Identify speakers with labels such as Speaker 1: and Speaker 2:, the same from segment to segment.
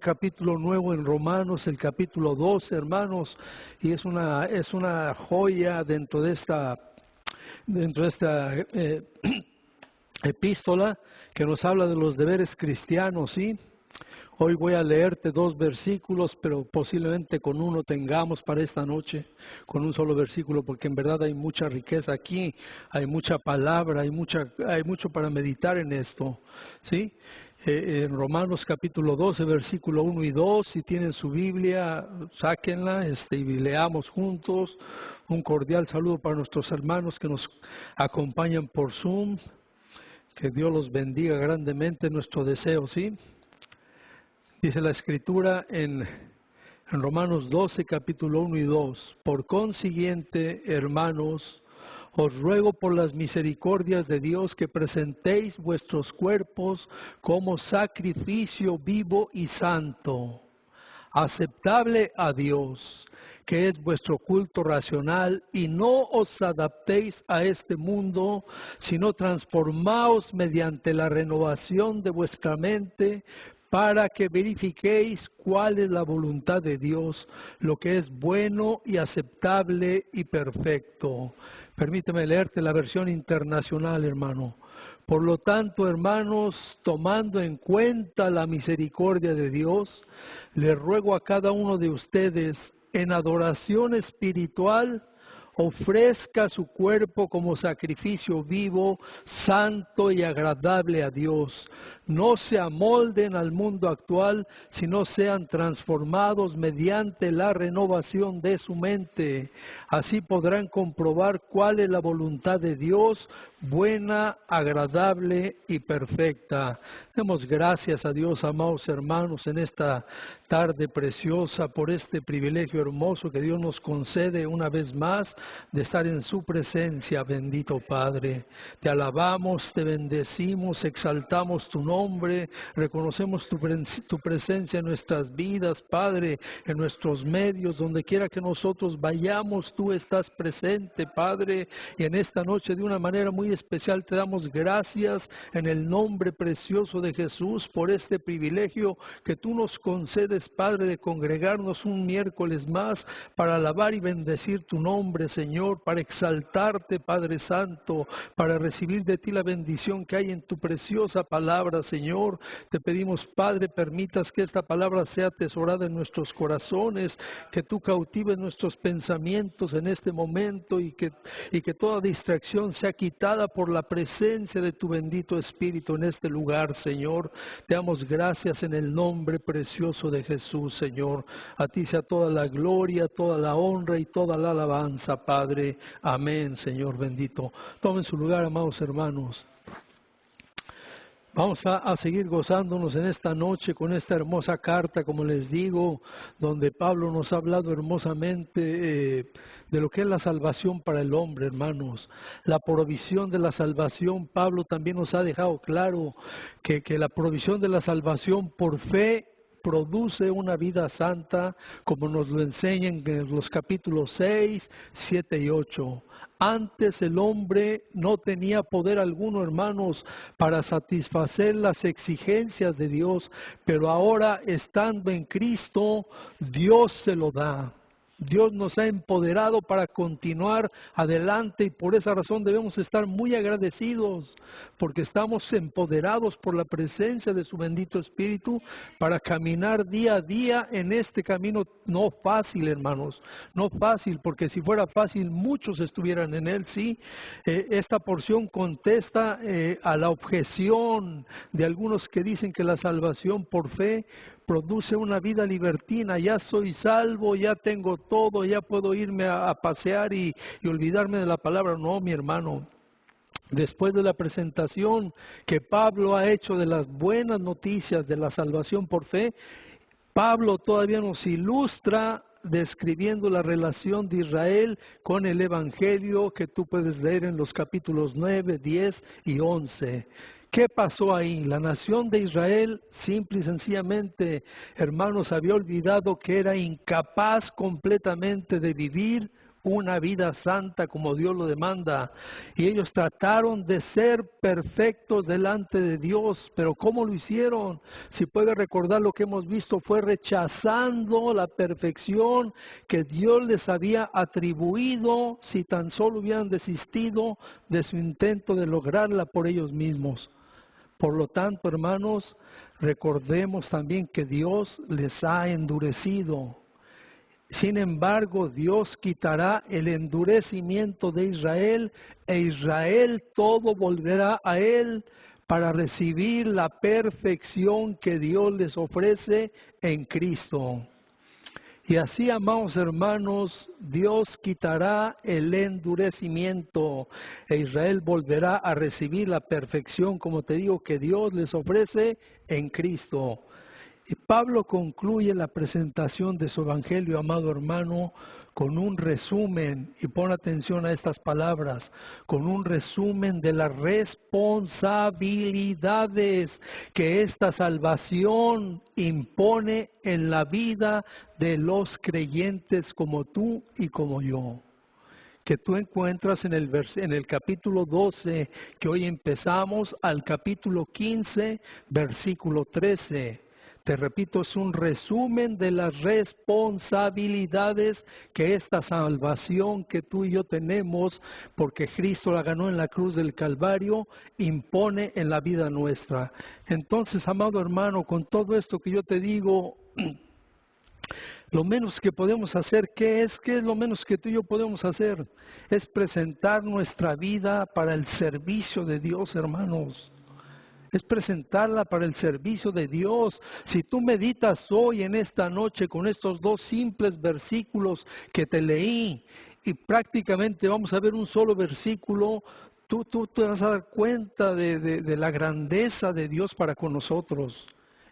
Speaker 1: Capítulo nuevo en Romanos, el capítulo 12, hermanos, y es una joya dentro de esta epístola que nos habla de los deberes cristianos, ¿sí? Hoy voy a leerte 2 versículos, pero posiblemente con uno tengamos para esta noche, con un solo versículo, porque en verdad hay mucha riqueza aquí, hay mucha palabra, hay mucho para meditar en esto, ¿sí? En Romanos capítulo 12, versículo 1 y 2, si tienen su Biblia, sáquenla y leamos juntos. Un cordial saludo para nuestros hermanos que nos acompañan por Zoom. Que Dios los bendiga grandemente, nuestro deseo, ¿sí? Dice la Escritura en Romanos 12, capítulo 1 y 2. Por consiguiente, hermanos, os ruego por las misericordias de Dios que presentéis vuestros cuerpos como sacrificio vivo y santo, aceptable a Dios, que es vuestro culto racional, y no os adaptéis a este mundo, sino transformaos mediante la renovación de vuestra mente, para que verifiquéis cuál es la voluntad de Dios, lo que es bueno y aceptable y perfecto. Permíteme leerte la versión internacional, hermano. Por lo tanto, hermanos, tomando en cuenta la misericordia de Dios, les ruego a cada uno de ustedes, en adoración espiritual, ofrezca su cuerpo como sacrificio vivo, santo y agradable a Dios. No se amolden al mundo actual, sino sean transformados mediante la renovación de su mente. Así podrán comprobar cuál es la voluntad de Dios, buena, agradable y perfecta. Demos gracias a Dios, amados hermanos, en esta tarde preciosa por este privilegio hermoso que Dios nos concede una vez más de estar en su presencia, bendito Padre. Te alabamos, te bendecimos, exaltamos tu nombre, reconocemos tu presencia en nuestras vidas, Padre, en nuestros medios, donde quiera que nosotros vayamos, tú estás presente, Padre, y en esta noche de una manera muy especial te damos gracias en el nombre precioso de Jesús por este privilegio que tú nos concedes, Padre, de congregarnos un miércoles más para alabar y bendecir tu nombre, Señor, para exaltarte, Padre Santo, para recibir de ti la bendición que hay en tu preciosa palabra, Señor. Te pedimos, Padre, permitas que esta palabra sea atesorada en nuestros corazones, que tú cautives nuestros pensamientos en este momento y que toda distracción sea quitada por la presencia de tu bendito Espíritu en este lugar, Señor. Te damos gracias en el nombre precioso de Jesús, Señor. A ti sea toda la gloria, toda la honra y toda la alabanza, Padre. Amén, Señor bendito. Tomen su lugar, amados hermanos. Vamos a seguir gozándonos en esta noche con esta hermosa carta, como les digo, donde Pablo nos ha hablado hermosamente de lo que es la salvación para el hombre, hermanos. La provisión de la salvación, Pablo también nos ha dejado claro que la provisión de la salvación por fe produce una vida santa, como nos lo enseñan en los capítulos 6, 7 y 8. Antes el hombre no tenía poder alguno, hermanos, para satisfacer las exigencias de Dios, pero ahora, estando en Cristo, Dios se lo da. Dios nos ha empoderado para continuar adelante y por esa razón debemos estar muy agradecidos porque estamos empoderados por la presencia de su bendito Espíritu para caminar día a día en este camino no fácil, hermanos, no fácil, porque si fuera fácil muchos estuvieran en él, sí. Esta porción contesta a la objeción de algunos que dicen que la salvación por fe produce una vida libertina. Ya soy salvo, ya tengo todo, ya puedo irme a pasear y olvidarme de la palabra. No, mi hermano. Después de la presentación que Pablo ha hecho de las buenas noticias de la salvación por fe, Pablo todavía nos ilustra describiendo la relación de Israel con el Evangelio que tú puedes leer en los capítulos 9, 10 y 11. ¿Qué pasó ahí? La nación de Israel, simple y sencillamente, hermanos, había olvidado que era incapaz completamente de vivir una vida santa como Dios lo demanda. Y ellos trataron de ser perfectos delante de Dios, pero ¿cómo lo hicieron? Si puede recordar, lo que hemos visto fue rechazando la perfección que Dios les había atribuido si tan solo hubieran desistido de su intento de lograrla por ellos mismos. Por lo tanto, hermanos, recordemos también que Dios les ha endurecido. Sin embargo, Dios quitará el endurecimiento de Israel e Israel todo volverá a Él para recibir la perfección que Dios les ofrece en Cristo. Y así, amados hermanos, Dios quitará el endurecimiento e Israel volverá a recibir la perfección, como te digo, que Dios les ofrece en Cristo. Y Pablo concluye la presentación de su evangelio, amado hermano, con un resumen, y pon atención a estas palabras, con un resumen de las responsabilidades que esta salvación impone en la vida de los creyentes como tú y como yo, que tú encuentras en el capítulo 12, que hoy empezamos, al capítulo 15, versículo 13. Te repito, es un resumen de las responsabilidades que esta salvación que tú y yo tenemos, porque Cristo la ganó en la cruz del Calvario, impone en la vida nuestra. Entonces, amado hermano, con todo esto que yo te digo, lo menos que podemos hacer, ¿qué es? ¿Qué es lo menos que tú y yo podemos hacer? Es presentar nuestra vida para el servicio de Dios, hermanos. Es presentarla para el servicio de Dios. Si tú meditas hoy en esta noche con estos dos simples versículos que te leí, y prácticamente vamos a ver un solo versículo, tú te vas a dar cuenta de la grandeza de Dios para con nosotros,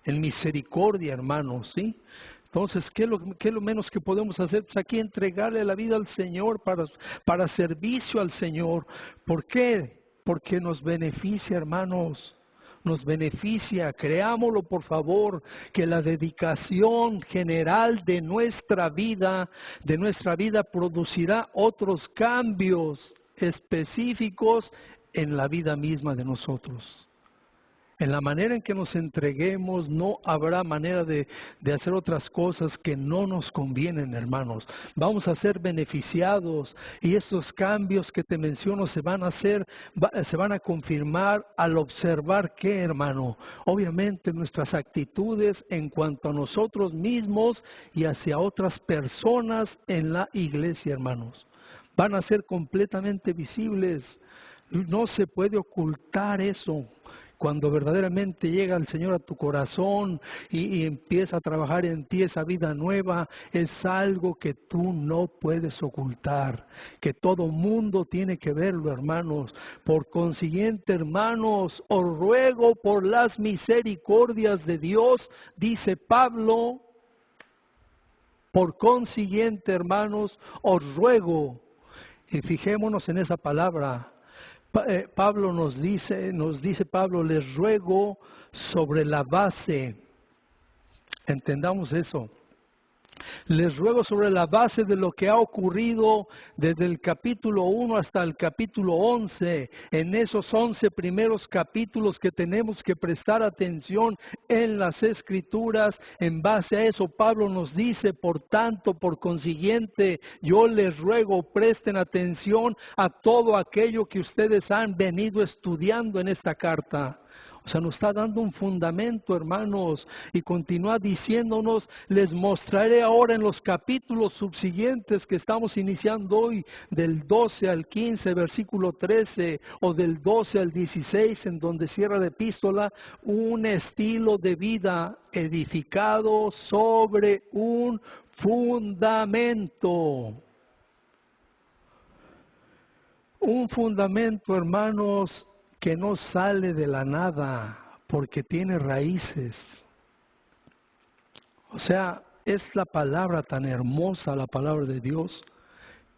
Speaker 1: en misericordia, hermanos, ¿sí? Entonces, ¿qué es lo menos que podemos hacer? Pues aquí entregarle la vida al Señor para servicio al Señor. ¿Por qué? Porque nos beneficia, hermanos. Nos beneficia, creámoslo por favor, que la dedicación general de nuestra vida producirá otros cambios específicos en la vida misma de nosotros. En la manera en que nos entreguemos, no habrá manera de hacer otras cosas que no nos convienen, hermanos. Vamos a ser beneficiados y estos cambios que te menciono se van a confirmar al observar qué, hermano. Obviamente nuestras actitudes en cuanto a nosotros mismos y hacia otras personas en la iglesia, hermanos. Van a ser completamente visibles. No se puede ocultar eso. Cuando verdaderamente llega el Señor a tu corazón y empieza a trabajar en ti esa vida nueva, es algo que tú no puedes ocultar, que todo mundo tiene que verlo, hermanos. Por consiguiente, hermanos, os ruego por las misericordias de Dios, dice Pablo, por consiguiente, hermanos, os ruego, y fijémonos en esa palabra. Pablo nos dice Pablo, les ruego sobre la base, entendamos eso, les ruego sobre la base de lo que ha ocurrido desde el capítulo 1 hasta el capítulo 11, en esos 11 primeros capítulos que tenemos que prestar atención en las Escrituras. En base a eso, Pablo nos dice, por tanto, por consiguiente, yo les ruego, presten atención a todo aquello que ustedes han venido estudiando en esta carta. O sea, nos está dando un fundamento, hermanos, y continúa diciéndonos, les mostraré ahora en los capítulos subsiguientes que estamos iniciando hoy, del 12 al 15, versículo 13, o del 12 al 16, en donde cierra la epístola, un estilo de vida edificado sobre un fundamento. Un fundamento, hermanos, que no sale de la nada, porque tiene raíces. O sea, es la palabra tan hermosa, la palabra de Dios,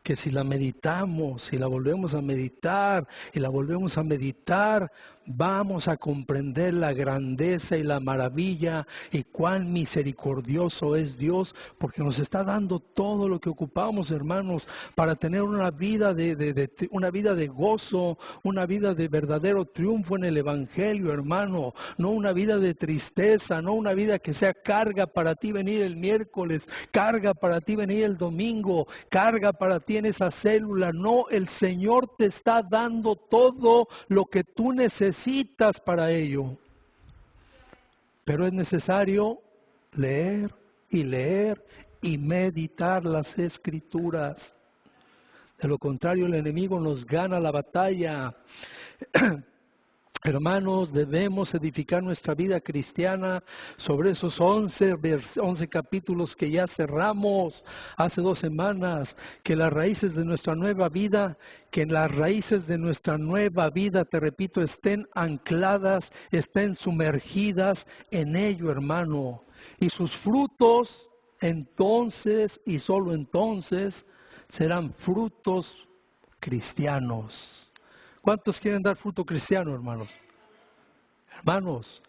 Speaker 1: que si la meditamos, si la volvemos a meditar y la volvemos a meditar, vamos a comprender la grandeza y la maravilla y cuán misericordioso es Dios, porque nos está dando todo lo que ocupamos, hermanos, para tener una vida una vida de gozo, una vida de verdadero triunfo en el Evangelio, hermano, no una vida de tristeza, no una vida que sea carga para ti venir el miércoles, carga para ti venir el domingo, carga para ti en esa célula. No, el Señor te está dando todo lo que tú necesitas para ello. Pero es necesario leer y meditar las Escrituras. De lo contrario, el enemigo nos gana la batalla. Hermanos, debemos edificar nuestra vida cristiana sobre esos 11 capítulos que ya cerramos hace 2 semanas, que las raíces de nuestra nueva vida, te repito, estén ancladas, estén sumergidas en ello, hermano. Y sus frutos, entonces y solo entonces, serán frutos cristianos. ¿Cuántos quieren dar fruto cristiano, hermanos? Hermanos,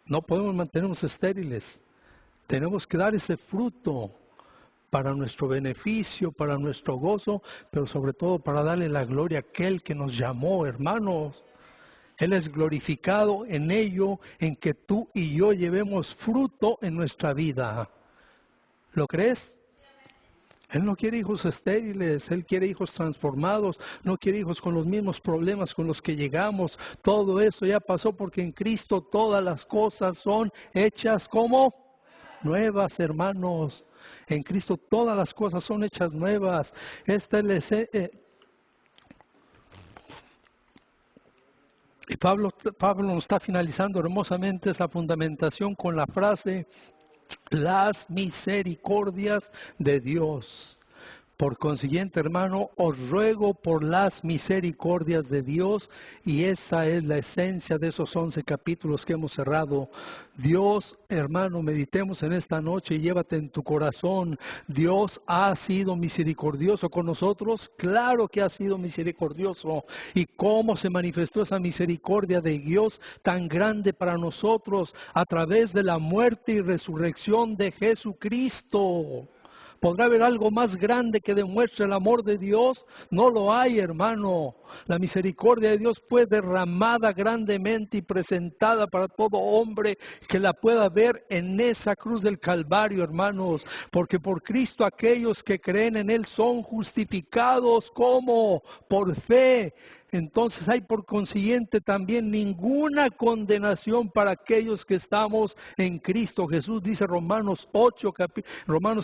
Speaker 1: no podemos mantenernos estériles. Tenemos que dar ese fruto para nuestro beneficio, para nuestro gozo, pero sobre todo para darle la gloria a aquel que nos llamó, hermanos. Él es glorificado en ello, en que tú y yo llevemos fruto en nuestra vida. ¿Lo crees? Él no quiere hijos estériles, Él quiere hijos transformados, no quiere hijos con los mismos problemas con los que llegamos. Todo eso ya pasó porque en Cristo todas las cosas son hechas como nuevas, hermanos. En Cristo todas las cosas son hechas nuevas. Y Pablo nos está finalizando hermosamente esa fundamentación con la frase: las misericordias de Dios. Por consiguiente, hermano, os ruego por las misericordias de Dios, y esa es la esencia de esos 11 capítulos que hemos cerrado. Dios, hermano, meditemos en esta noche y llévate en tu corazón. Dios ha sido misericordioso con nosotros, claro que ha sido misericordioso. ¿Y cómo se manifestó esa misericordia de Dios tan grande para nosotros? A través de la muerte y resurrección de Jesucristo. ¿Podrá haber algo más grande que demuestre el amor de Dios? No lo hay, hermano. La misericordia de Dios fue derramada grandemente y presentada para todo hombre que la pueda ver en esa cruz del Calvario, hermanos. Porque por Cristo aquellos que creen en Él son justificados. ¿Cómo? Por fe. Entonces hay por consiguiente también ninguna condenación para aquellos que estamos en Cristo Jesús. Dice Romanos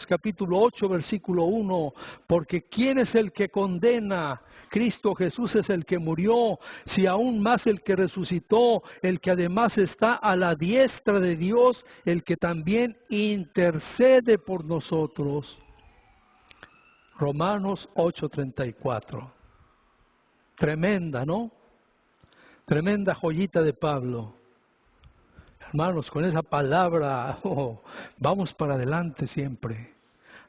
Speaker 1: capítulo 8, versículo 1. Porque ¿quién es el que condena? Cristo Jesús es el que murió, si aún más el que resucitó, el que además está a la diestra de Dios, el que también intercede por nosotros. Romanos 8:34. Tremenda, ¿no? Tremenda joyita de Pablo. Hermanos, con esa palabra vamos para adelante siempre.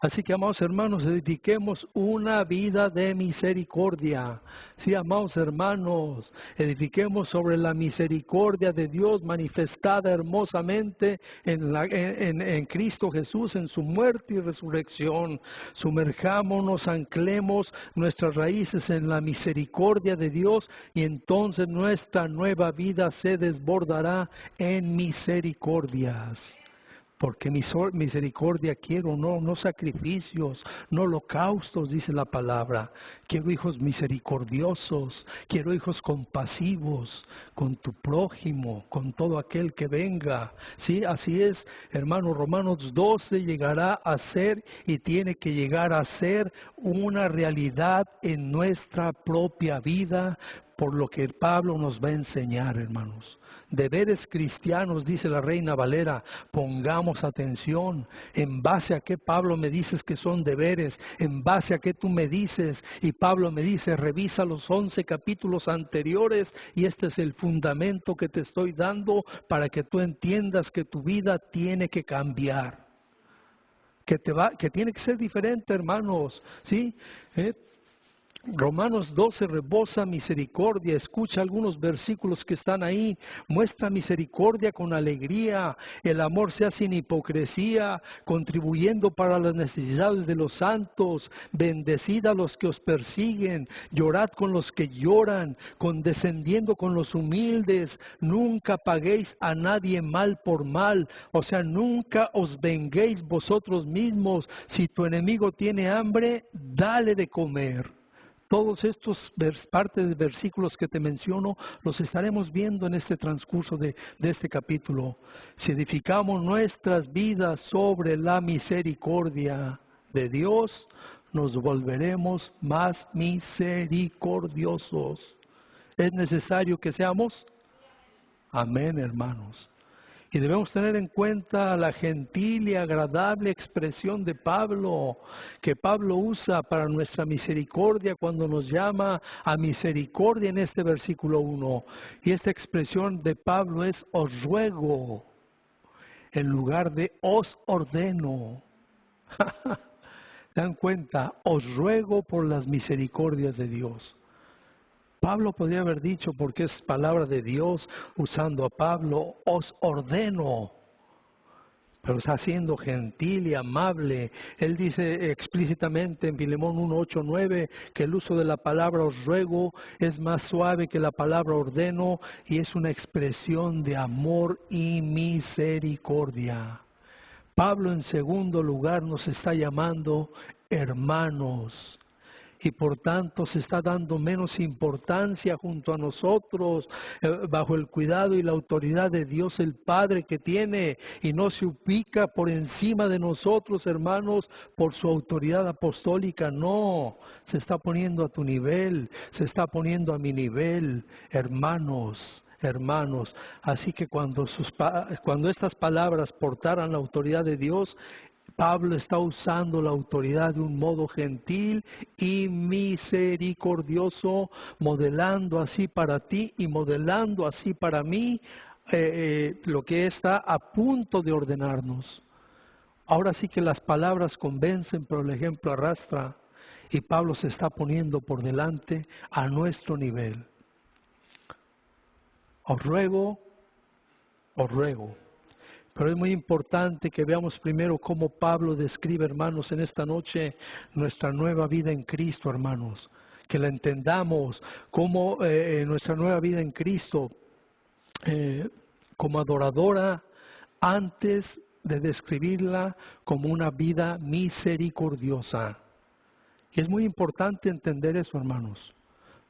Speaker 1: Así que, amados hermanos, edifiquemos una vida de misericordia. Sí, amados hermanos, edifiquemos sobre la misericordia de Dios manifestada hermosamente en Cristo Jesús, en su muerte y resurrección. Sumerjámonos, anclemos nuestras raíces en la misericordia de Dios, y entonces nuestra nueva vida se desbordará en misericordias. Porque misericordia quiero, no sacrificios, no holocaustos, dice la palabra. Quiero hijos misericordiosos, quiero hijos compasivos con tu prójimo, con todo aquel que venga. Sí, así es, hermano. Romanos 12 llegará a ser y tiene que llegar a ser una realidad en nuestra propia vida, por lo que Pablo nos va a enseñar, hermanos. Deberes cristianos, dice la Reina Valera. Pongamos atención. ¿En base a qué, Pablo, me dices que son deberes? ¿En base a qué tú me dices? Y Pablo me dice: revisa los 11 capítulos anteriores, y este es el fundamento que te estoy dando para que tú entiendas que tu vida tiene que cambiar. que tiene que ser diferente, hermanos, ¿sí? Romanos 12 rebosa misericordia. Escucha algunos versículos que están ahí. Muestra misericordia con alegría. El amor sea sin hipocresía, contribuyendo para las necesidades de los santos. Bendecid a los que os persiguen. Llorad con los que lloran, condescendiendo con los humildes. Nunca paguéis a nadie mal por mal. O sea, nunca os venguéis vosotros mismos. Si tu enemigo tiene hambre, dale de comer. Todos estos partes de versículos que te menciono los estaremos viendo en este transcurso de este capítulo. Si edificamos nuestras vidas sobre la misericordia de Dios, nos volveremos más misericordiosos. ¿Es necesario que seamos? Amén, hermanos. Y debemos tener en cuenta la gentil y agradable expresión de Pablo, que Pablo usa para nuestra misericordia cuando nos llama a misericordia en este versículo 1. Y esta expresión de Pablo es os ruego, en lugar de os ordeno. Dan cuenta, os ruego por las misericordias de Dios. Pablo podría haber dicho, porque es palabra de Dios, usando a Pablo, os ordeno. Pero está siendo gentil y amable. Él dice explícitamente en Filemón 1, 8, 9 que el uso de la palabra os ruego es más suave que la palabra ordeno y es una expresión de amor y misericordia. Pablo en segundo lugar nos está llamando hermanos. Y por tanto se está dando menos importancia junto a nosotros, bajo el cuidado y la autoridad de Dios el Padre que tiene, y no se ubica por encima de nosotros, hermanos, por su autoridad apostólica. No, se está poniendo a tu nivel, se está poniendo a mi nivel, hermanos. Hermanos, así que cuando estas palabras portaran la autoridad de Dios, Pablo está usando la autoridad de un modo gentil y misericordioso, modelando así para ti y modelando así para mí lo que está a punto de ordenarnos. Ahora sí que las palabras convencen, pero el ejemplo arrastra, y Pablo se está poniendo por delante a nuestro nivel. Os ruego. Pero es muy importante que veamos primero cómo Pablo describe, hermanos, en esta noche nuestra nueva vida en Cristo, hermanos. Que la entendamos como nuestra nueva vida en Cristo, como adoradora, antes de describirla como una vida misericordiosa. Y es muy importante entender eso, hermanos.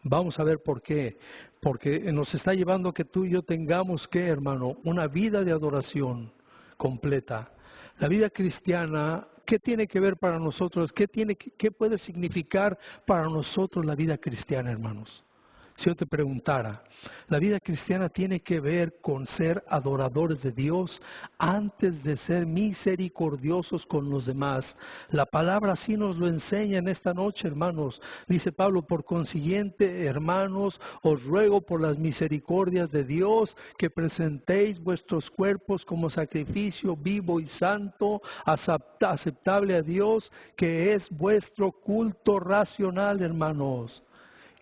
Speaker 1: Vamos a ver por qué. Porque nos está llevando a que tú y yo tengamos que, hermano, una vida de adoración completa. La vida cristiana, ¿qué tiene que ver para nosotros? ¿Qué puede significar para nosotros la vida cristiana, hermanos? Si yo te preguntara, la vida cristiana tiene que ver con ser adoradores de Dios antes de ser misericordiosos con los demás. La palabra así nos lo enseña en esta noche, hermanos. Dice Pablo, por consiguiente, hermanos, os ruego por las misericordias de Dios que presentéis vuestros cuerpos como sacrificio vivo y santo, aceptable a Dios, que es vuestro culto racional, hermanos.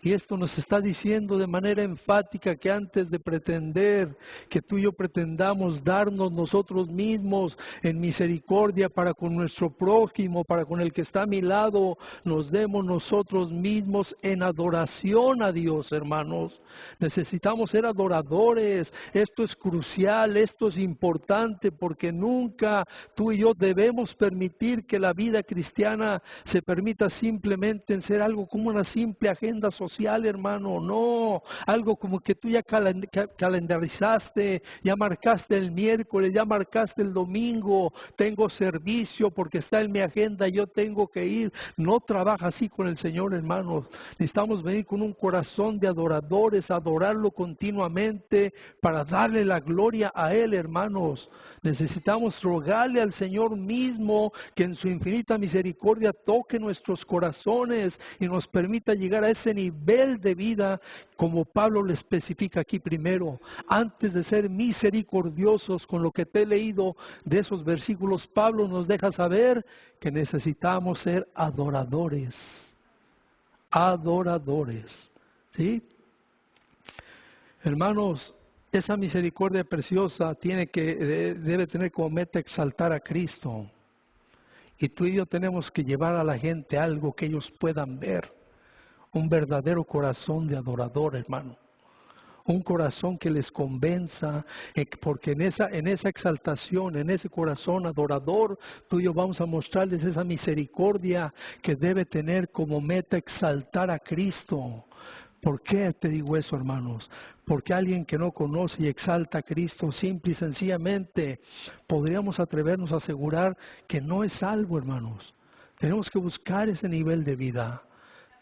Speaker 1: Y esto nos está diciendo de manera enfática que antes de pretender que tú y yo pretendamos darnos nosotros mismos en misericordia para con nuestro prójimo, para con el que está a mi lado, nos demos nosotros mismos en adoración a Dios, hermanos. Necesitamos ser adoradores. Esto es crucial, esto es importante, porque nunca tú y yo debemos permitir que la vida cristiana se permita simplemente en ser algo como una simple agenda social, hermano. No, algo como que tú ya calendarizaste, ya marcaste el miércoles, ya marcaste el domingo, tengo servicio porque está en mi agenda, yo tengo que ir. No trabaja así con el Señor, hermanos. Necesitamos venir con un corazón de adoradores, adorarlo continuamente para darle la gloria a Él, hermanos. Necesitamos rogarle al Señor mismo que en su infinita misericordia toque nuestros corazones y nos permita llegar a ese nivel nivel de vida, como Pablo lo especifica aquí primero. Antes de ser misericordiosos, con lo que te he leído de esos versículos, Pablo nos deja saber que necesitamos ser adoradores. Adoradores. ¿Sí? Hermanos, esa misericordia preciosa debe tener como meta exaltar a Cristo. Y tú y yo tenemos que llevar a la gente algo que ellos puedan ver. Un verdadero corazón de adorador, hermano. Un corazón que les convenza, porque en esa exaltación, en ese corazón adorador, tú y yo vamos a mostrarles esa misericordia que debe tener como meta exaltar a Cristo. ¿Por qué te digo eso, hermanos? Porque alguien que no conoce y exalta a Cristo, simple y sencillamente, podríamos atrevernos a asegurar que no es salvo, hermanos. Tenemos que buscar ese nivel de vida.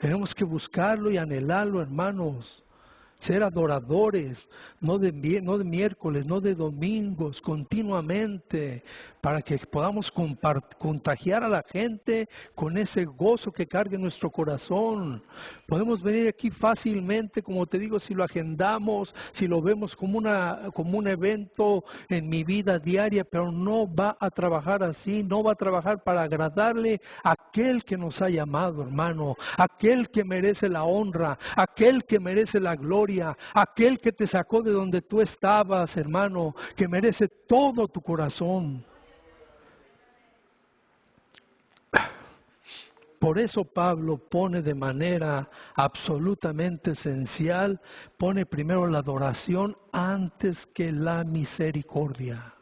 Speaker 1: Tenemos que buscarlo y anhelarlo, hermanos. Ser adoradores, no de miércoles, no de domingos, continuamente, para que podamos contagiar a la gente con ese gozo que cargue en nuestro corazón. Podemos venir aquí fácilmente, como te digo, si lo agendamos, si lo vemos como un evento en mi vida diaria, pero no va a trabajar así, no va a trabajar para agradarle a aquel que nos ha llamado, hermano, aquel que merece la honra, aquel que merece la gloria, aquel que te sacó de donde tú estabas, hermano, que merece todo tu corazón. Por eso Pablo pone de manera absolutamente esencial, pone primero la adoración antes que la misericordia.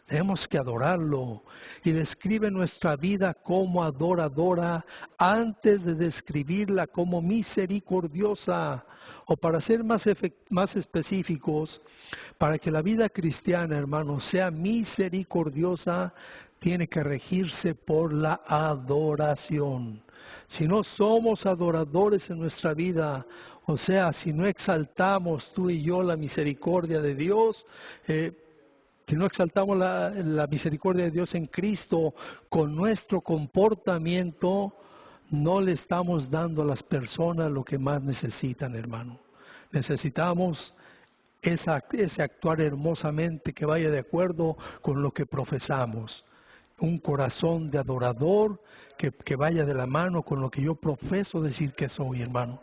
Speaker 1: Tenemos que adorarlo y describe nuestra vida como adoradora antes de describirla como misericordiosa. O para ser más específicos, para que la vida cristiana, hermanos, sea misericordiosa, tiene que regirse por la adoración. Si no somos adoradores en nuestra vida, o sea, si no exaltamos tú y yo la misericordia de Dios, si no exaltamos la misericordia de Dios en Cristo con nuestro comportamiento, no le estamos dando a las personas lo que más necesitan, hermano. Necesitamos ese actuar hermosamente que vaya de acuerdo con lo que profesamos. Un corazón de adorador que vaya de la mano con lo que yo profeso decir que soy, hermano.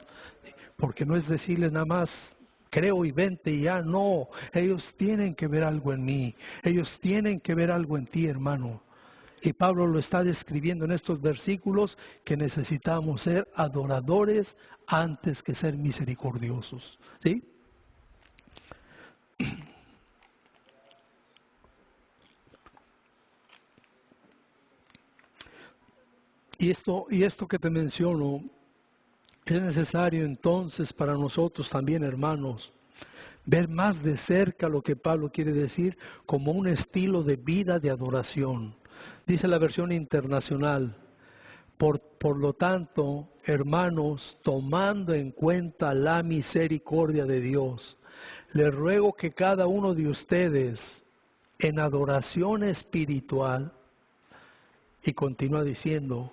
Speaker 1: Porque no es decirles nada más, creo y vente y ya, no. Ellos tienen que ver algo en mí. Ellos tienen que ver algo en ti, hermano. Y Pablo lo está describiendo en estos versículos, que necesitamos ser adoradores antes que ser misericordiosos. ¿Sí? Y esto que te menciono, es necesario entonces para nosotros también, hermanos, ver más de cerca lo que Pablo quiere decir como un estilo de vida de adoración. Dice la versión internacional, por lo tanto, hermanos, tomando en cuenta la misericordia de Dios, les ruego que cada uno de ustedes en adoración espiritual, y continúa diciendo,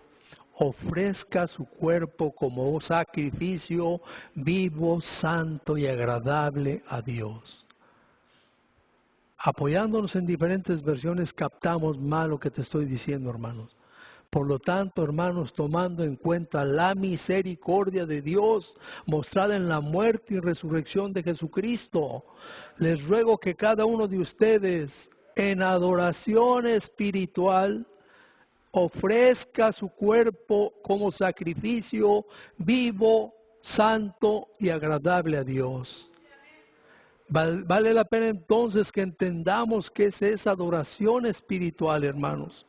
Speaker 1: ofrezca su cuerpo como un sacrificio vivo, santo y agradable a Dios. Apoyándonos en diferentes versiones captamos mal lo que te estoy diciendo, hermanos. Por lo tanto, hermanos, tomando en cuenta la misericordia de Dios mostrada en la muerte y resurrección de Jesucristo, les ruego que cada uno de ustedes en adoración espiritual ofrezca su cuerpo como sacrificio vivo, santo y agradable a Dios. Vale la pena entonces que entendamos qué es esa adoración espiritual, hermanos.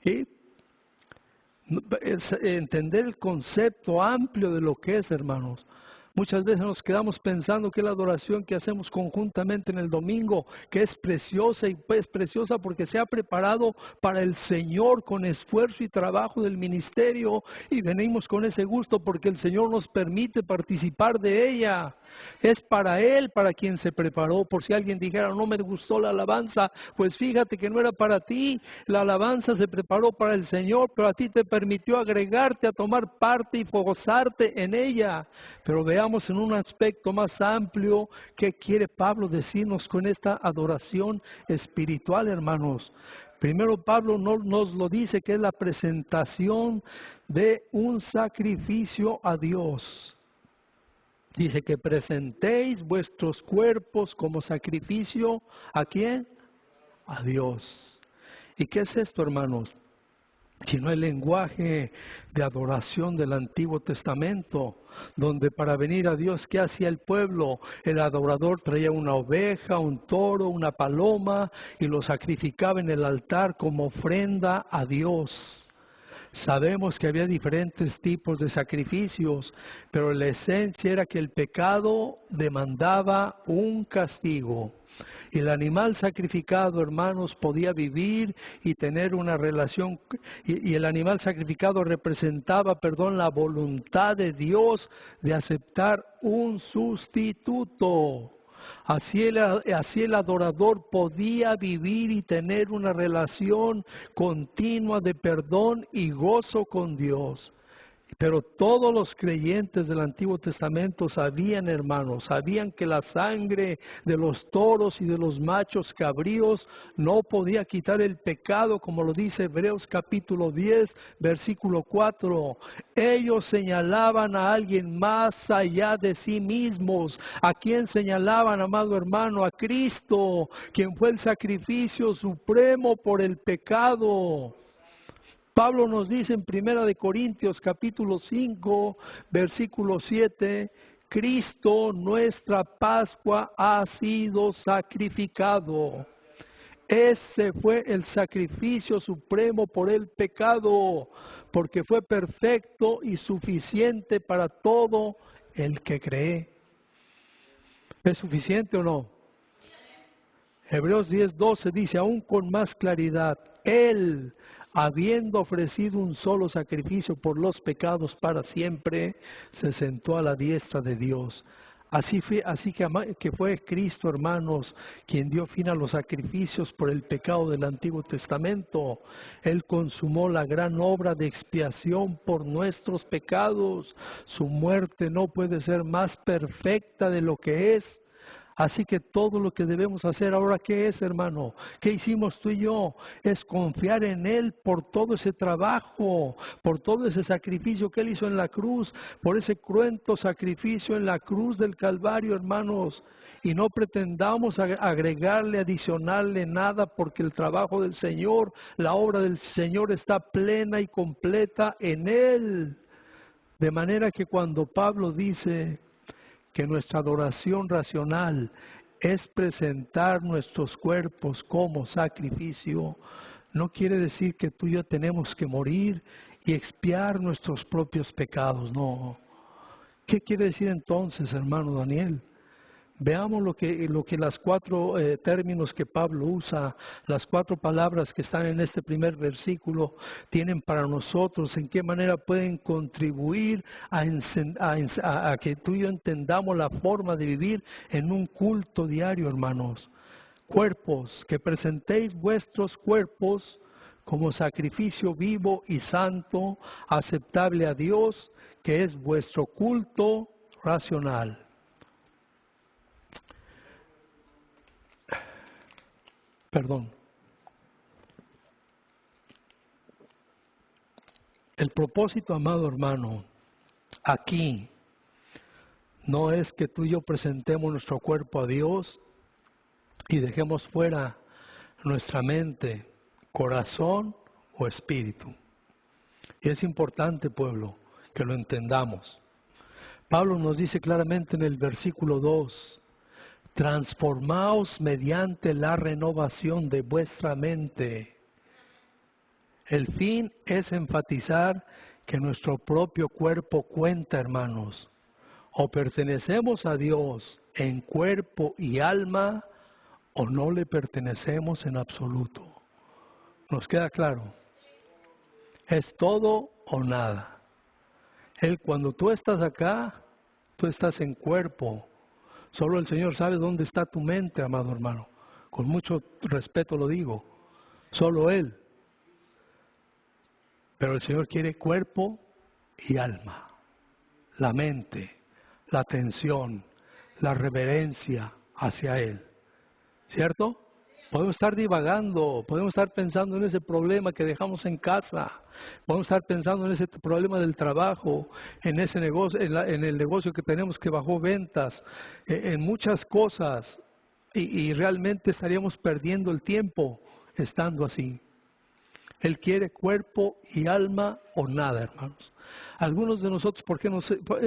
Speaker 1: ¿Sí? Entender el concepto amplio de lo que es, hermanos. Muchas veces nos quedamos pensando que la adoración que hacemos conjuntamente en el domingo, que es preciosa y es preciosa porque se ha preparado para el Señor con esfuerzo y trabajo del ministerio, y venimos con ese gusto porque el Señor nos permite participar de ella. Es para Él, para quien se preparó. Por si alguien dijera, no me gustó la alabanza, pues fíjate que no era para ti. La alabanza se preparó para el Señor, pero a ti te permitió agregarte a tomar parte y gozarte en ella. Pero veamos en un aspecto más amplio qué quiere Pablo decirnos con esta adoración espiritual, hermanos. Primero Pablo nos lo dice, que es la presentación de un sacrificio a Dios. Dice que presentéis vuestros cuerpos como sacrificio, ¿a quién? A Dios. ¿Y qué es esto, hermanos? Sino el lenguaje de adoración del Antiguo Testamento, donde para venir a Dios, ¿qué hacía el pueblo? El adorador traía una oveja, un toro, una paloma, y lo sacrificaba en el altar como ofrenda a Dios. Sabemos que había diferentes tipos de sacrificios, pero la esencia era que el pecado demandaba un castigo. Y el animal sacrificado, hermanos, podía vivir y tener una relación, y el animal sacrificado representaba, la voluntad de Dios de aceptar un sustituto. Así el adorador podía vivir y tener una relación continua de perdón y gozo con Dios. Pero todos los creyentes del Antiguo Testamento sabían, hermanos, sabían que la sangre de los toros y de los machos cabríos no podía quitar el pecado, como lo dice Hebreos capítulo 10, versículo 4. Ellos señalaban a alguien más allá de sí mismos. ¿A quién señalaban, amado hermano? A Cristo, quien fue el sacrificio supremo por el pecado. Pablo nos dice en 1 Corintios capítulo 5, versículo 7, Cristo nuestra Pascua ha sido sacrificado. Ese fue el sacrificio supremo por el pecado, porque fue perfecto y suficiente para todo el que cree. ¿Es suficiente o no? Hebreos 10:12 dice, aún con más claridad, Él, habiendo ofrecido un solo sacrificio por los pecados para siempre, se sentó a la diestra de Dios. Así que fue Cristo, hermanos, quien dio fin a los sacrificios por el pecado del Antiguo Testamento. Él consumó la gran obra de expiación por nuestros pecados. Su muerte no puede ser más perfecta de lo que es. Así que todo lo que debemos hacer ahora, ¿qué es, hermano? ¿Qué hicimos tú y yo? Es confiar en Él por todo ese trabajo, por todo ese sacrificio que Él hizo en la cruz, por ese cruento sacrificio en la cruz del Calvario, hermanos. Y no pretendamos agregarle, adicionarle nada, porque el trabajo del Señor, la obra del Señor está plena y completa en Él. De manera que cuando Pablo dice que nuestra adoración racional es presentar nuestros cuerpos como sacrificio, no quiere decir que tú y yo tenemos que morir y expiar nuestros propios pecados, no. ¿Qué quiere decir entonces, hermano Daniel? Veamos lo que las cuatro términos que Pablo usa, las cuatro palabras que están en este primer versículo, tienen para nosotros, en qué manera pueden contribuir a que tú y yo entendamos la forma de vivir en un culto diario, hermanos. Cuerpos, que presentéis vuestros cuerpos como sacrificio vivo y santo, aceptable a Dios, que es vuestro culto racional. Perdón. El propósito, amado hermano, aquí no es que tú y yo presentemos nuestro cuerpo a Dios y dejemos fuera nuestra mente, corazón o espíritu. Y es importante, pueblo, que lo entendamos. Pablo nos dice claramente en el versículo 2, transformaos mediante la renovación de vuestra mente. El fin es enfatizar que nuestro propio cuerpo cuenta, hermanos. O pertenecemos a Dios en cuerpo y alma, o no le pertenecemos en absoluto. ¿Nos queda claro? Es todo o nada. Cuando tú estás acá, tú estás en cuerpo. Solo el Señor sabe dónde está tu mente, amado hermano. Con mucho respeto lo digo. Solo Él. Pero el Señor quiere cuerpo y alma. La mente, la atención, la reverencia hacia Él. ¿Cierto? Podemos estar divagando, podemos estar pensando en ese problema que dejamos en casa, podemos estar pensando en ese problema del trabajo, en ese negocio, en el negocio que tenemos que bajó ventas, en muchas cosas, y realmente estaríamos perdiendo el tiempo estando así. Él quiere cuerpo y alma o nada, hermanos. Algunos de nosotros, ¿por qué no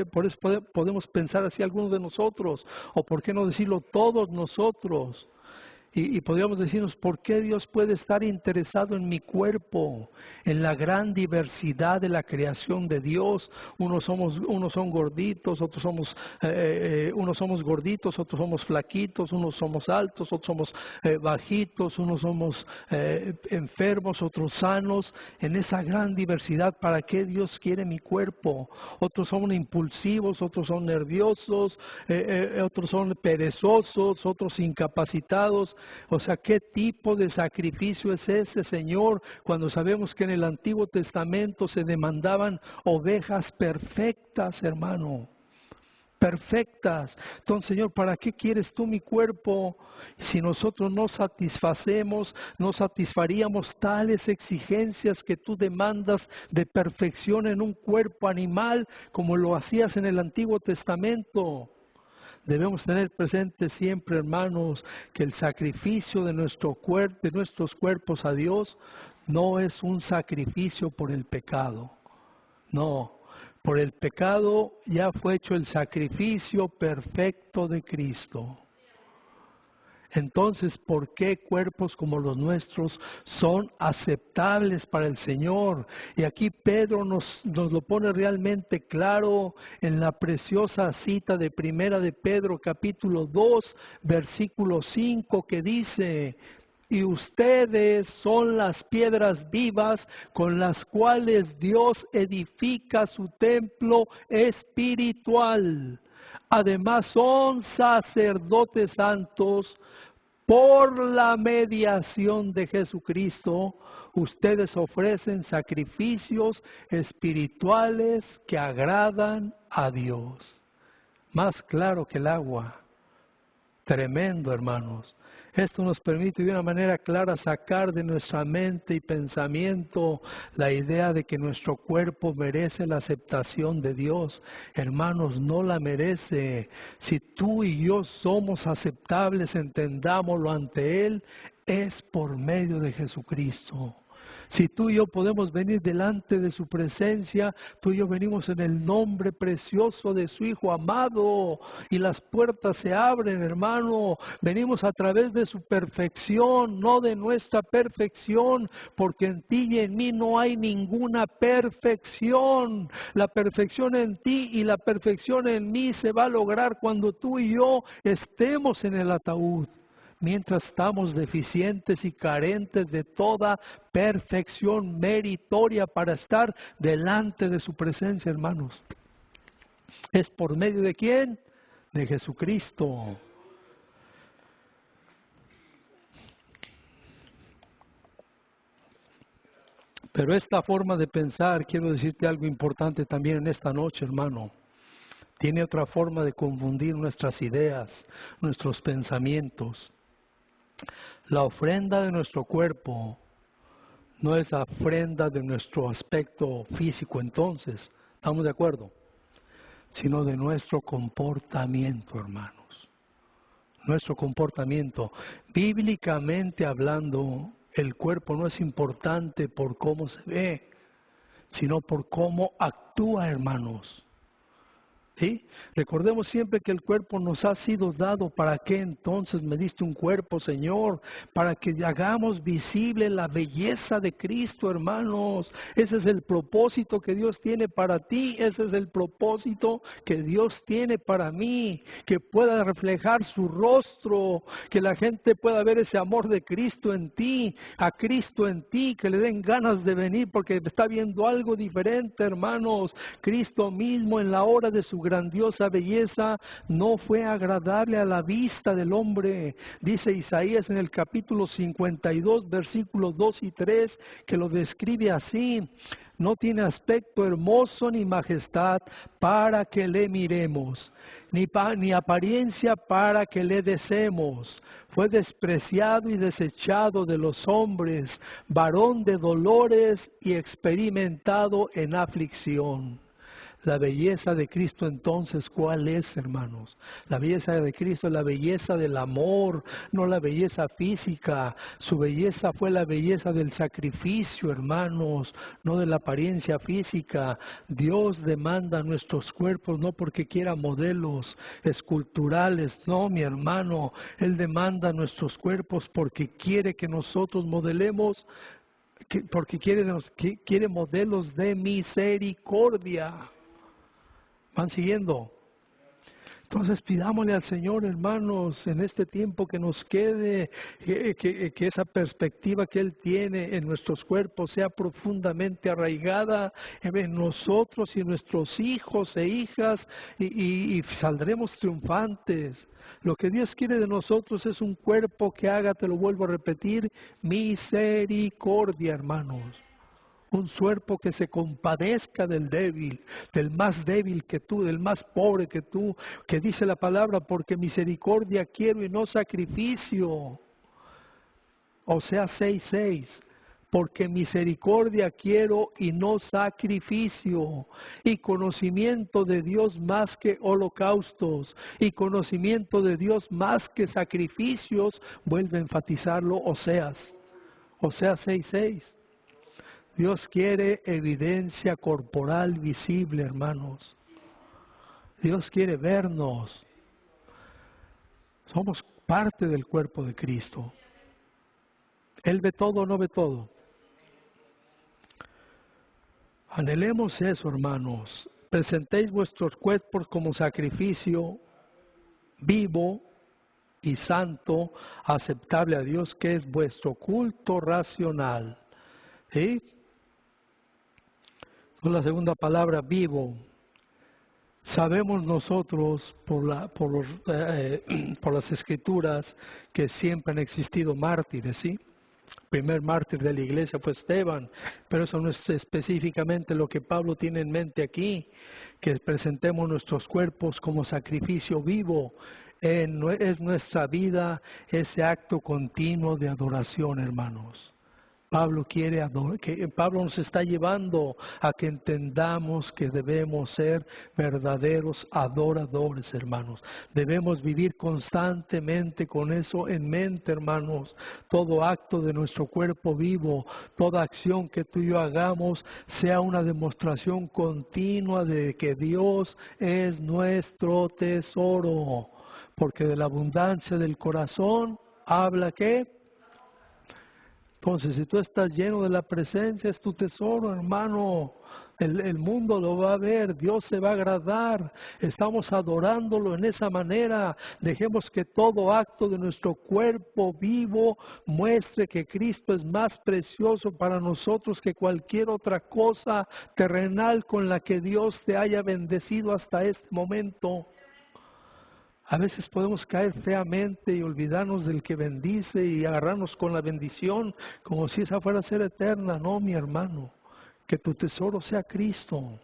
Speaker 1: por eso podemos pensar así algunos de nosotros? ¿O por qué no decirlo todos nosotros? Y podríamos decirnos, ¿por qué Dios puede estar interesado en mi cuerpo? En la gran diversidad de la creación de Dios. Unos son gorditos, unos somos gorditos, otros somos flaquitos, unos somos altos, otros somos bajitos, unos somos enfermos, otros sanos. En esa gran diversidad, ¿para qué Dios quiere mi cuerpo? Otros son impulsivos, otros son nerviosos, otros son perezosos, otros incapacitados. O sea, ¿qué tipo de sacrificio es ese, Señor? Cuando sabemos que en el Antiguo Testamento se demandaban ovejas perfectas, hermano. Perfectas. Entonces, Señor, ¿para qué quieres tú mi cuerpo? Si nosotros no satisfacemos, no satisfaríamos tales exigencias que tú demandas de perfección en un cuerpo animal como lo hacías en el Antiguo Testamento. Debemos tener presente siempre, hermanos, que el sacrificio de nuestros cuerpos a Dios no es un sacrificio por el pecado. No, por el pecado ya fue hecho el sacrificio perfecto de Cristo. Entonces, ¿por qué cuerpos como los nuestros son aceptables para el Señor? Y aquí Pedro nos lo pone realmente claro en la preciosa cita de Primera de Pedro, capítulo 2, versículo 5, que dice: y ustedes son las piedras vivas con las cuales Dios edifica su templo espiritual. Además son sacerdotes santos. Por la mediación de Jesucristo, ustedes ofrecen sacrificios espirituales que agradan a Dios. Más claro que el agua. Tremendo, hermanos. Esto nos permite de una manera clara sacar de nuestra mente y pensamiento la idea de que nuestro cuerpo merece la aceptación de Dios. Hermanos, no la merece. Si tú y yo somos aceptables, entendámoslo ante Él, es por medio de Jesucristo. Si tú y yo podemos venir delante de su presencia, tú y yo venimos en el nombre precioso de su Hijo amado y las puertas se abren, hermano. Venimos a través de su perfección, no de nuestra perfección, porque en ti y en mí no hay ninguna perfección. La perfección en ti y la perfección en mí se va a lograr cuando tú y yo estemos en el ataúd. Mientras estamos deficientes y carentes de toda perfección meritoria para estar delante de su presencia, hermanos. ¿Es por medio de quién? De Jesucristo. Pero esta forma de pensar, quiero decirte algo importante también en esta noche, hermano. Tiene otra forma de confundir nuestras ideas, nuestros pensamientos. La ofrenda de nuestro cuerpo no es la ofrenda de nuestro aspecto físico entonces, ¿estamos de acuerdo? Sino de nuestro comportamiento, hermanos. Nuestro comportamiento. Bíblicamente hablando, el cuerpo no es importante por cómo se ve, sino por cómo actúa, hermanos. ¿Sí? Recordemos siempre que el cuerpo nos ha sido dado. ¿Para qué entonces me diste un cuerpo, Señor? Para que hagamos visible la belleza de Cristo, hermanos. Ese es el propósito que Dios tiene para ti. Ese es el propósito que Dios tiene para mí. Que pueda reflejar su rostro. Que la gente pueda ver ese amor de Cristo en ti. A Cristo en ti. Que le den ganas de venir porque está viendo algo diferente, hermanos. Cristo mismo en la hora de su grandiosa belleza no fue agradable a la vista del hombre. Dice Isaías en el capítulo 52, versículos 2 y 3, que lo describe así: no tiene aspecto hermoso ni majestad para que le miremos, ni apariencia para que le deseemos. Fue despreciado y desechado de los hombres, varón de dolores y experimentado en aflicción. La belleza de Cristo entonces, ¿cuál es, hermanos? La belleza de Cristo es la belleza del amor, no la belleza física. Su belleza fue la belleza del sacrificio, hermanos, no de la apariencia física. Dios demanda nuestros cuerpos no porque quiera modelos esculturales, no, mi hermano. Él demanda nuestros cuerpos porque quiere que nosotros modelemos, porque quiere modelos de misericordia. ¿Van siguiendo? Entonces pidámosle al Señor, hermanos, en este tiempo que nos quede, que esa perspectiva que Él tiene en nuestros cuerpos sea profundamente arraigada en nosotros y en nuestros hijos e hijas, y saldremos triunfantes. Lo que Dios quiere de nosotros es un cuerpo que haga, te lo vuelvo a repetir, misericordia, hermanos. Un cuerpo que se compadezca del débil, del más débil que tú, del más pobre que tú, que dice la palabra, porque misericordia quiero y no sacrificio. Oseas 6:6, porque misericordia quiero y no sacrificio, y conocimiento de Dios más que holocaustos, y conocimiento de Dios más que sacrificios. Vuelve a enfatizarlo Oseas 6:6. Dios quiere evidencia corporal visible, hermanos. Dios quiere vernos. Somos parte del cuerpo de Cristo. Él ve todo o no ve todo. Anhelemos eso, hermanos. Presentéis vuestros cuerpos como sacrificio vivo y santo, aceptable a Dios, que es vuestro culto racional. ¿Sí? Con la segunda palabra, vivo. Sabemos nosotros por las escrituras que siempre han existido mártires, ¿sí? El primer mártir de la iglesia fue Esteban, pero eso no es específicamente lo que Pablo tiene en mente aquí, que presentemos nuestros cuerpos como sacrificio vivo. Es nuestra vida ese acto continuo de adoración, hermanos. Pablo nos está llevando a que entendamos que debemos ser verdaderos adoradores, hermanos. Debemos vivir constantemente con eso en mente, hermanos. Todo acto de nuestro cuerpo vivo, toda acción que tú y yo hagamos, sea una demostración continua de que Dios es nuestro tesoro. Porque de la abundancia del corazón habla ¿qué? Entonces, si tú estás lleno de la presencia, es tu tesoro, hermano. El mundo lo va a ver, Dios se va a agradar. Estamos adorándolo en esa manera. Dejemos que todo acto de nuestro cuerpo vivo muestre que Cristo es más precioso para nosotros que cualquier otra cosa terrenal con la que Dios te haya bendecido hasta este momento. A veces podemos caer feamente y olvidarnos del que bendice y agarrarnos con la bendición como si esa fuera a ser eterna. No, mi hermano, que tu tesoro sea Cristo,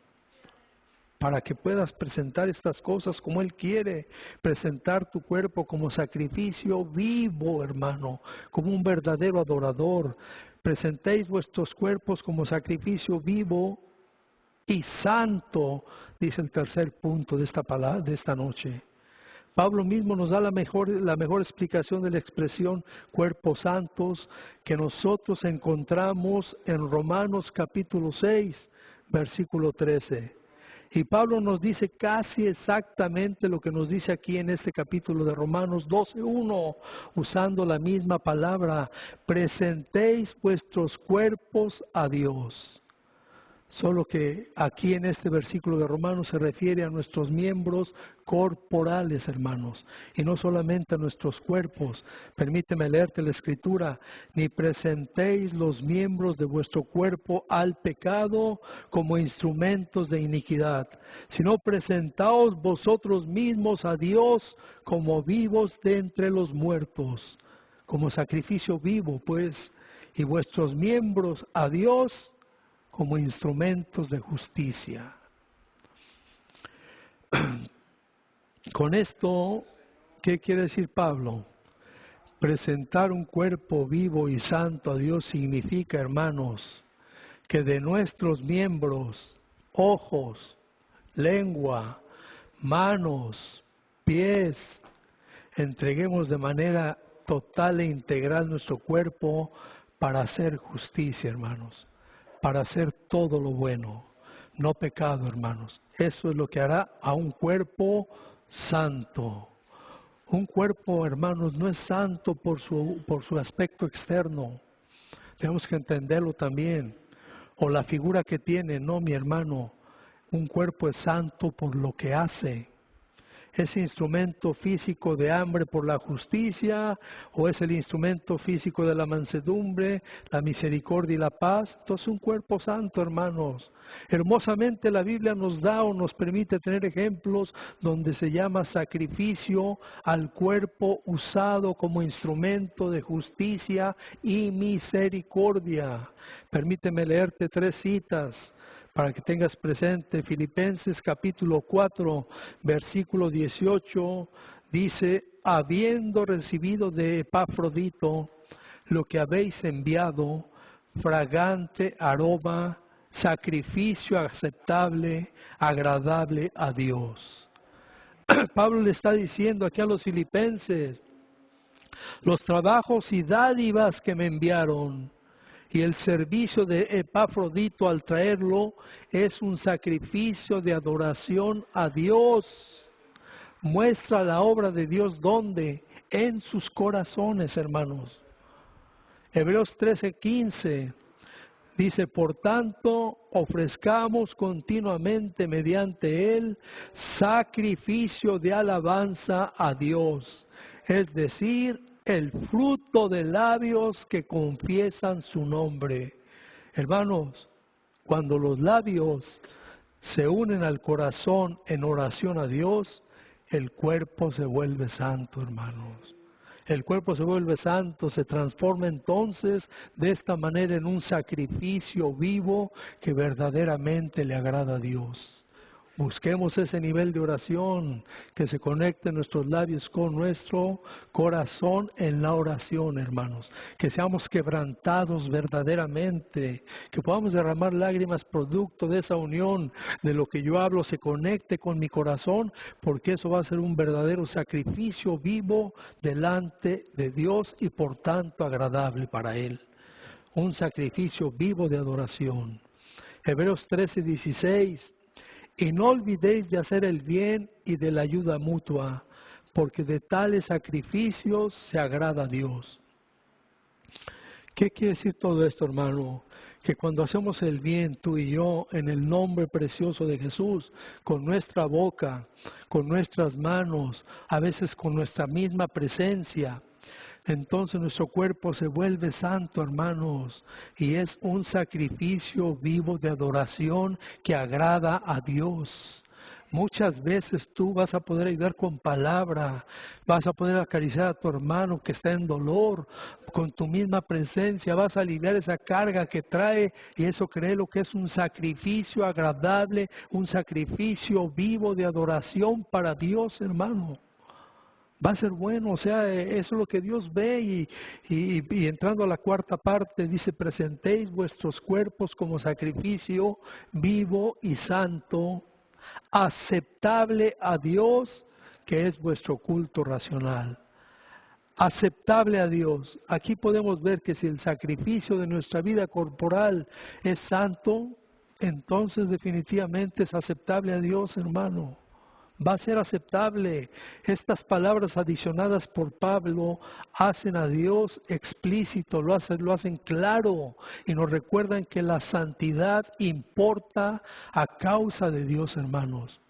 Speaker 1: para que puedas presentar estas cosas como Él quiere, presentar tu cuerpo como sacrificio vivo, hermano, como un verdadero adorador. Presentéis vuestros cuerpos como sacrificio vivo y santo, dice el tercer punto de esta palabra, de esta noche. Pablo mismo nos da la mejor explicación de la expresión cuerpos santos que nosotros encontramos en Romanos capítulo 6, versículo 13. Y Pablo nos dice casi exactamente lo que nos dice aquí en este capítulo de Romanos 12:1, usando la misma palabra: presentéis vuestros cuerpos a Dios. Solo que aquí en este versículo de Romanos se refiere a nuestros miembros corporales, hermanos, y no solamente a nuestros cuerpos. Permíteme leerte la escritura: ni presentéis los miembros de vuestro cuerpo al pecado como instrumentos de iniquidad, sino presentaos vosotros mismos a Dios como vivos de entre los muertos, como sacrificio vivo, pues, y vuestros miembros a Dios como instrumentos de justicia. Con esto, ¿qué quiere decir Pablo? Presentar un cuerpo vivo y santo a Dios significa, hermanos, que de nuestros miembros, ojos, lengua, manos, pies, entreguemos de manera total e integral nuestro cuerpo para hacer justicia, hermanos, para hacer todo lo bueno, no pecado, hermanos. Eso es lo que hará a un cuerpo santo. Un cuerpo, hermanos, no es santo por su aspecto externo. Tenemos que entenderlo también. O la figura que tiene, no, mi hermano. Un cuerpo es santo por lo que hace. ¿Es instrumento físico de hambre por la justicia o es el instrumento físico de la mansedumbre, la misericordia y la paz? Entonces un cuerpo santo, hermanos. Hermosamente la Biblia nos da o nos permite tener ejemplos donde se llama sacrificio al cuerpo usado como instrumento de justicia y misericordia. Permíteme leerte 3 citas para que tengas presente. Filipenses capítulo 4, versículo 18, dice: habiendo recibido de Epafrodito lo que habéis enviado, fragante aroma, sacrificio aceptable, agradable a Dios. Pablo le está diciendo aquí a los filipenses: los trabajos y dádivas que me enviaron y el servicio de Epafrodito al traerlo es un sacrificio de adoración a Dios. Muestra la obra de Dios, ¿dónde? En sus corazones, hermanos. Hebreos 13:15 dice: por tanto, ofrezcamos continuamente mediante él sacrificio de alabanza a Dios, es decir, el fruto de labios que confiesan su nombre. Hermanos, cuando los labios se unen al corazón en oración a Dios, el cuerpo se vuelve santo, hermanos. El cuerpo se vuelve santo, se transforma entonces de esta manera en un sacrificio vivo que verdaderamente le agrada a Dios. Busquemos ese nivel de oración, que se conecten nuestros labios con nuestro corazón en la oración, hermanos. Que seamos quebrantados verdaderamente, que podamos derramar lágrimas producto de esa unión, de lo que yo hablo se conecte con mi corazón, porque eso va a ser un verdadero sacrificio vivo delante de Dios y por tanto agradable para Él. Un sacrificio vivo de adoración. Hebreos 13:16. Y no olvidéis de hacer el bien y de la ayuda mutua, porque de tales sacrificios se agrada a Dios. ¿Qué quiere decir todo esto, hermano? Que cuando hacemos el bien, tú y yo, en el nombre precioso de Jesús, con nuestra boca, con nuestras manos, a veces con nuestra misma presencia, entonces nuestro cuerpo se vuelve santo, hermanos, y es un sacrificio vivo de adoración que agrada a Dios. Muchas veces tú vas a poder ayudar con palabra, vas a poder acariciar a tu hermano que está en dolor, con tu misma presencia vas a aliviar esa carga que trae, y eso créelo que es un sacrificio agradable, un sacrificio vivo de adoración para Dios, hermano. Va a ser bueno, o sea, eso es lo que Dios ve y entrando a la cuarta parte dice: presentéis vuestros cuerpos como sacrificio vivo y santo, aceptable a Dios, que es vuestro culto racional. Aceptable a Dios. Aquí podemos ver que si el sacrificio de nuestra vida corporal es santo, entonces definitivamente es aceptable a Dios, hermano. Va a ser aceptable. Estas palabras adicionadas por Pablo hacen a Dios explícito, lo hacen claro y nos recuerdan que la santidad importa a causa de Dios, hermanos.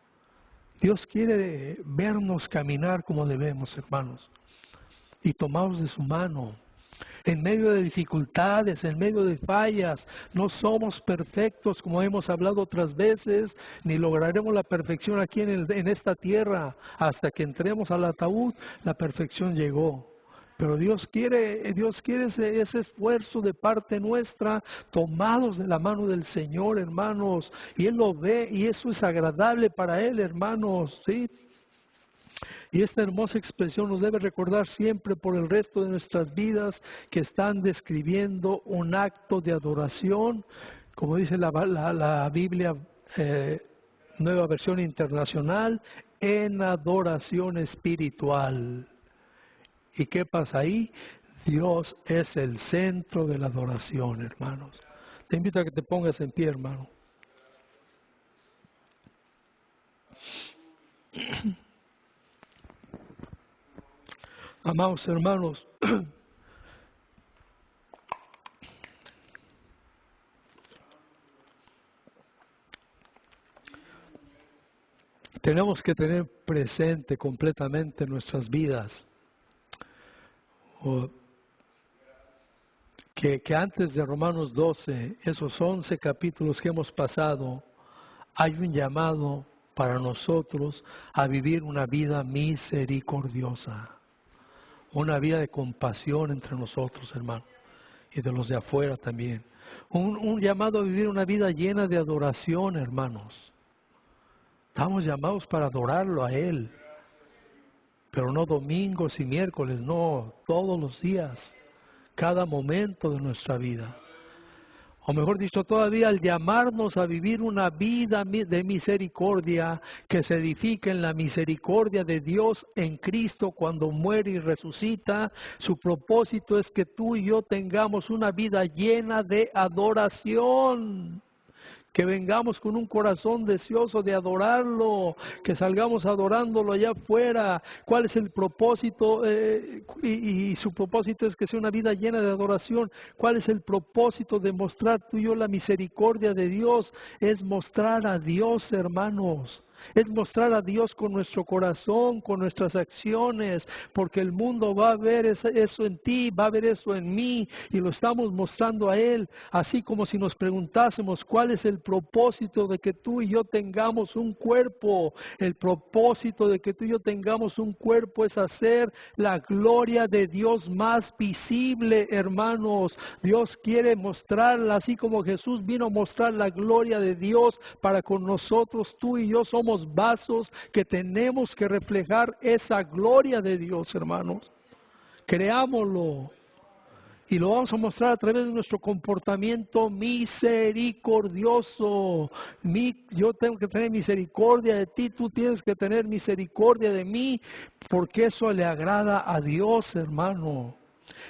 Speaker 1: Dios quiere vernos caminar como debemos, hermanos, y tomados de su mano. En medio de dificultades, en medio de fallas, no somos perfectos como hemos hablado otras veces, ni lograremos la perfección aquí en esta tierra. Hasta que entremos al ataúd, la perfección llegó. Pero Dios quiere ese esfuerzo de parte nuestra, tomados de la mano del Señor, hermanos. Y Él lo ve y eso es agradable para Él, hermanos, ¿sí? Y esta hermosa expresión nos debe recordar siempre por el resto de nuestras vidas que están describiendo un acto de adoración, como dice la Biblia, Nueva Versión Internacional, en adoración espiritual. ¿Y qué pasa ahí? Dios es el centro de la adoración, hermanos. Te invito a que te pongas en pie, hermano. Amados hermanos, tenemos que tener presente completamente en nuestras vidas que antes de Romanos 12, esos 11 capítulos que hemos pasado, hay un llamado para nosotros a vivir una vida misericordiosa, una vida de compasión entre nosotros, hermano, y de los de afuera también. Un llamado a vivir una vida llena de adoración, hermanos. Estamos llamados para adorarlo a Él, pero no domingos y miércoles, no, todos los días, cada momento de nuestra vida. O mejor dicho, todavía al llamarnos a vivir una vida de misericordia que se edifica en la misericordia de Dios en Cristo cuando muere y resucita, su propósito es que tú y yo tengamos una vida llena de adoración. Que vengamos con un corazón deseoso de adorarlo, que salgamos adorándolo allá afuera. ¿Cuál es el propósito? Y su propósito es que sea una vida llena de adoración. ¿Cuál es el propósito de mostrar tú y yo la misericordia de Dios? Es mostrar a Dios, hermanos. Es mostrar a Dios con nuestro corazón, con nuestras acciones, porque el mundo va a ver eso en ti, va a ver eso en mí, y lo estamos mostrando a Él, así como si nos preguntásemos cuál es el propósito de que tú y yo tengamos un cuerpo. El propósito de que tú y yo tengamos un cuerpo es hacer la gloria de Dios más visible, hermanos. Dios quiere mostrarla, así como Jesús vino a mostrar la gloria de Dios para con nosotros. Tú y yo somos vasos que tenemos que reflejar esa gloria de Dios, hermanos. Creámoslo. Y lo vamos a mostrar a través de nuestro comportamiento misericordioso. Yo tengo que tener misericordia de ti, tú tienes que tener misericordia de mí, porque eso le agrada a Dios, hermano.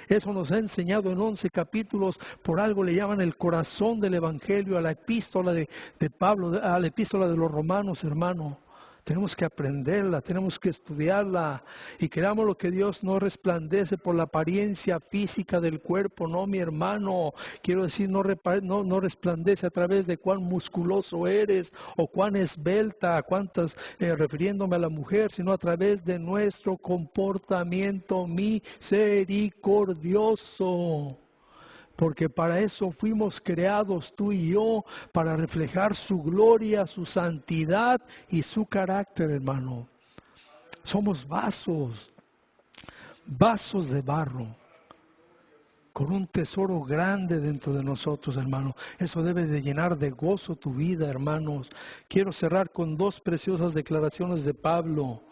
Speaker 1: Eso nos ha enseñado en 11 capítulos, por algo le llaman el corazón del Evangelio, a la epístola de Pablo, a la epístola de los Romanos, hermano. Tenemos que aprenderla, tenemos que estudiarla y creamos lo que Dios no resplandece por la apariencia física del cuerpo, no, mi hermano. Quiero decir, no resplandece a través de cuán musculoso eres o cuán esbelta, refiriéndome a la mujer, sino a través de nuestro comportamiento misericordioso. Porque para eso fuimos creados tú y yo, para reflejar su gloria, su santidad y su carácter, hermano. Somos vasos de barro, con un tesoro grande dentro de nosotros, hermano. Eso debe de llenar de gozo tu vida, hermanos. Quiero cerrar con dos preciosas declaraciones de Pablo.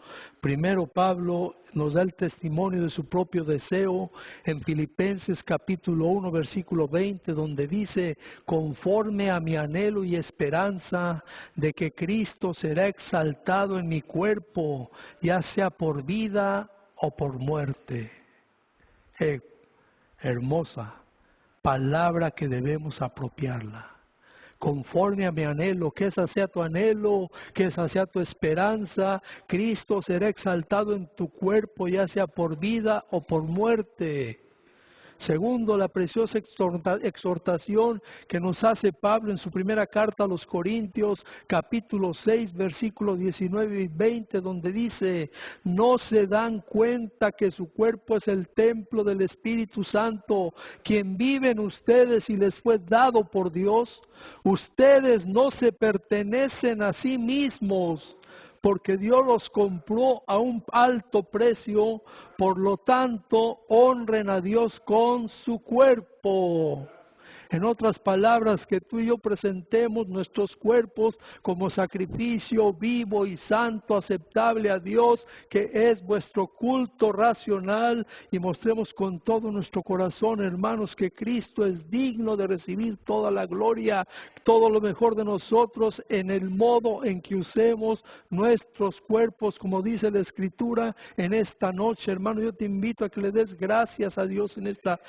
Speaker 1: Primero, Pablo nos da el testimonio de su propio deseo en Filipenses capítulo 1, versículo 20, donde dice: conforme a mi anhelo y esperanza de que Cristo será exaltado en mi cuerpo, ya sea por vida o por muerte. Hermosa palabra que debemos apropiarla. conforme a mi anhelo, que esa sea tu anhelo, que esa sea tu esperanza. Cristo será exaltado en tu cuerpo, ya sea por vida o por muerte. Segundo, la preciosa exhortación que nos hace Pablo en su primera carta a los Corintios, capítulo 6, versículos 19 y 20, donde dice: no se dan cuenta que su cuerpo es el templo del Espíritu Santo, quien vive en ustedes y les fue dado por Dios. Ustedes no se pertenecen a sí mismos, porque Dios los compró a un alto precio. Por lo tanto, honren a Dios con su cuerpo. En otras palabras, que tú y yo presentemos nuestros cuerpos como sacrificio vivo y santo, aceptable a Dios, que es vuestro culto racional, y mostremos con todo nuestro corazón, hermanos, que Cristo es digno de recibir toda la gloria, todo lo mejor de nosotros, en el modo en que usemos nuestros cuerpos, como dice la Escritura en esta noche. Hermano, yo te invito a que le des gracias a Dios en esta